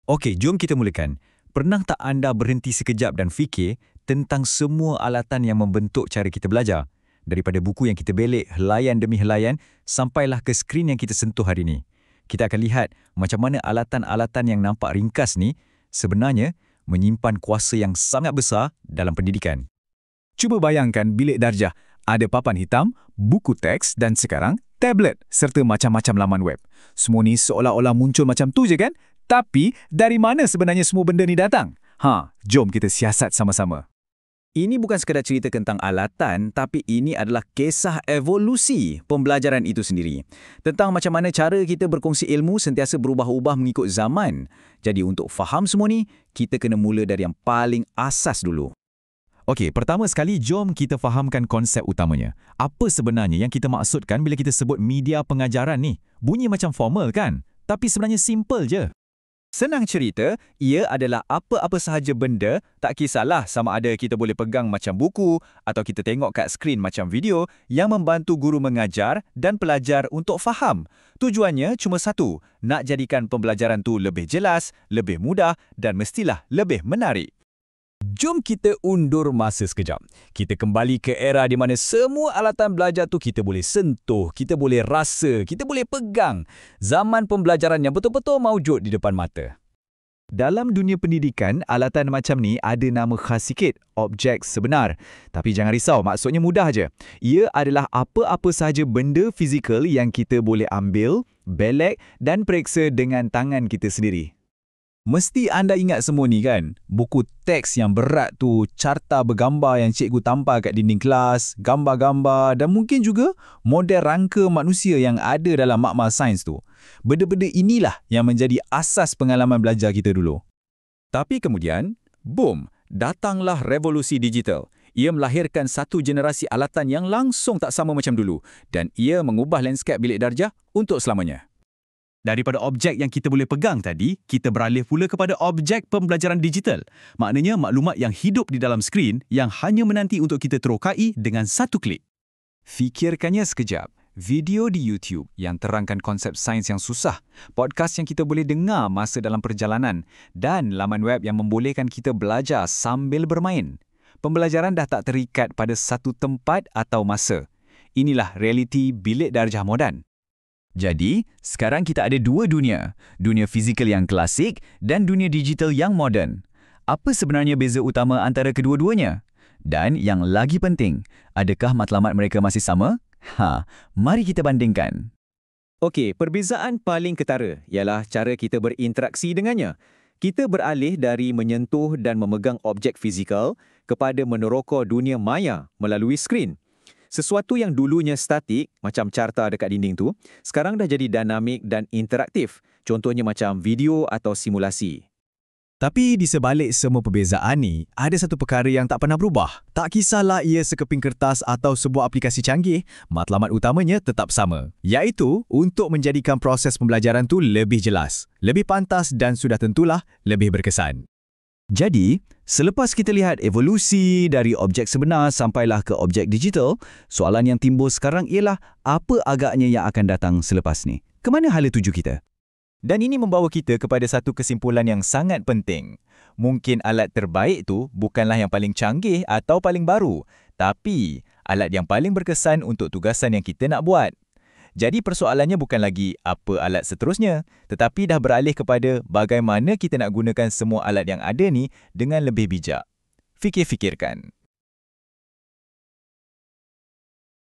Okey, jom kita mulakan. Pernah tak anda berhenti sekejap dan fikir tentang semua alatan yang membentuk cara kita belajar? Daripada buku yang kita belik, helaian demi helaian, sampailah ke skrin yang kita sentuh hari ini. Kita akan lihat macam mana alatan-alatan yang nampak ringkas ni sebenarnya menyimpan kuasa yang sangat besar dalam pendidikan. Cuba bayangkan bilik darjah. Ada papan hitam, buku teks dan sekarang tablet serta macam-macam laman web. Semua ni seolah-olah muncul macam tu je kan? Tapi dari mana sebenarnya semua benda ni datang? Jom kita siasat sama-sama. Ini bukan sekadar cerita tentang alatan, tapi ini adalah kisah evolusi pembelajaran itu sendiri. Tentang macam mana cara kita berkongsi ilmu sentiasa berubah-ubah mengikut zaman. Jadi untuk faham semua ni, kita kena mula dari yang paling asas dulu. Okey, pertama sekali jom kita fahamkan konsep utamanya. Apa sebenarnya yang kita maksudkan bila kita sebut media pengajaran ni? Bunyi macam formal kan? Tapi sebenarnya simple je. Senang cerita, ia adalah apa-apa sahaja benda, tak kisahlah sama ada kita boleh pegang macam buku atau kita tengok kat skrin macam video yang membantu guru mengajar dan pelajar untuk faham. Tujuannya cuma satu, nak jadikan pembelajaran tu lebih jelas, lebih mudah dan mestilah lebih menarik. Jom kita undur masa sekejap. Kita kembali ke era di mana semua alatan belajar tu kita boleh sentuh, kita boleh rasa, kita boleh pegang. Zaman pembelajaran yang betul-betul maujud di depan mata. Dalam dunia pendidikan, alatan macam ni ada nama khas sikit, objek sebenar. Tapi jangan risau, maksudnya mudah je. Ia adalah apa-apa sahaja benda fizikal yang kita boleh ambil, belek dan periksa dengan tangan kita sendiri. Mesti anda ingat semua ni kan? Buku teks yang berat tu, carta bergambar yang cikgu tampal kat dinding kelas, gambar-gambar dan mungkin juga model rangka manusia yang ada dalam makmal sains tu. Benda-benda inilah yang menjadi asas pengalaman belajar kita dulu. Tapi kemudian, boom, datanglah revolusi digital. Ia melahirkan satu generasi alatan yang langsung tak sama macam dulu dan ia mengubah lanskap bilik darjah untuk selamanya. Daripada objek yang kita boleh pegang tadi, kita beralih pula kepada objek pembelajaran digital. Maknanya maklumat yang hidup di dalam skrin yang hanya menanti untuk kita terokai dengan satu klik. Fikirkannya sekejap. Video di YouTube yang terangkan konsep sains yang susah, podcast yang kita boleh dengar masa dalam perjalanan, dan laman web yang membolehkan kita belajar sambil bermain. Pembelajaran dah tak terikat pada satu tempat atau masa. Inilah realiti bilik darjah moden. Jadi, sekarang kita ada dua dunia. Dunia fizikal yang klasik dan dunia digital yang moden. Apa sebenarnya beza utama antara kedua-duanya? Dan yang lagi penting, adakah matlamat mereka masih sama? Mari kita bandingkan. Okey, perbezaan paling ketara ialah cara kita berinteraksi dengannya. Kita beralih dari menyentuh dan memegang objek fizikal kepada meneroka dunia maya melalui skrin. Sesuatu yang dulunya statik, macam carta dekat dinding tu, sekarang dah jadi dinamik dan interaktif. Contohnya macam video atau simulasi. Tapi di sebalik semua perbezaan ni, ada satu perkara yang tak pernah berubah. Tak kisahlah ia sekeping kertas atau sebuah aplikasi canggih, matlamat utamanya tetap sama. Iaitu untuk menjadikan proses pembelajaran tu lebih jelas, lebih pantas dan sudah tentulah lebih berkesan. Jadi, selepas kita lihat evolusi dari objek sebenar sampailah ke objek digital, soalan yang timbul sekarang ialah apa agaknya yang akan datang selepas ni? Kemana hala tuju kita? Dan ini membawa kita kepada satu kesimpulan yang sangat penting. Mungkin alat terbaik tu bukanlah yang paling canggih atau paling baru, tapi alat yang paling berkesan untuk tugasan yang kita nak buat. Jadi persoalannya bukan lagi apa alat seterusnya, tetapi dah beralih kepada bagaimana kita nak gunakan semua alat yang ada ni dengan lebih bijak. Fikir-fikirkan.